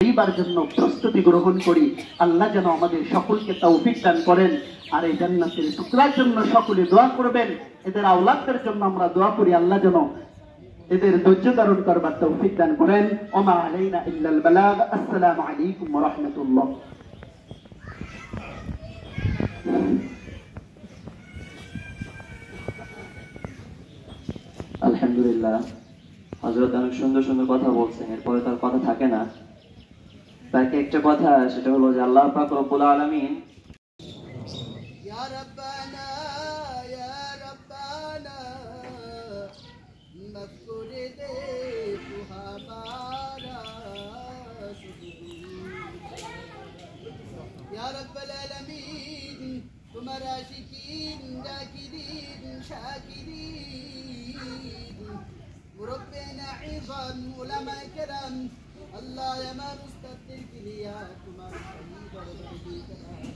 এইবার জন্য প্রস্তুতি গ্রহণ করি। আল্লাহ যেন আমাদের সকলকে তৌফিক দান করেন। আর এই জান্নাতের টুকরার জন্য সকলে দোয়া করবেন। এদের আওলাদদের জন্য আমরা দোয়া করি, আল্লাহ যেন এদের ধৈর্য ধারণ করবার তৌফিক দান করেন। ওমা আলাইনা ইল্লাল বালাগ। আসসালামু আলাইকুম ওয়া রাহমাতুল্লাহ। আলহামদুলিল্লাহ, হযরত অনেক সুন্দর সুন্দর কথা বলছেন, এরপরে তার কথা থাকে না। বাকি একটা কথা, সেটা হলো যে আল্লাহ পাক রব্বুল আলামিন ইয়া রাব্বানা ইয়া রাব্বানা মাফ করে দে তু হামারা ইয়া রাব্বাল আলামিন, তোমার আশিকিন জাকিরিন শাকিরিন মুরব্বিনা ইযম উলামা کرام, আল্লাহ আমার উস্তাদদের কিলিয়া তোমার শহীদ দরবারে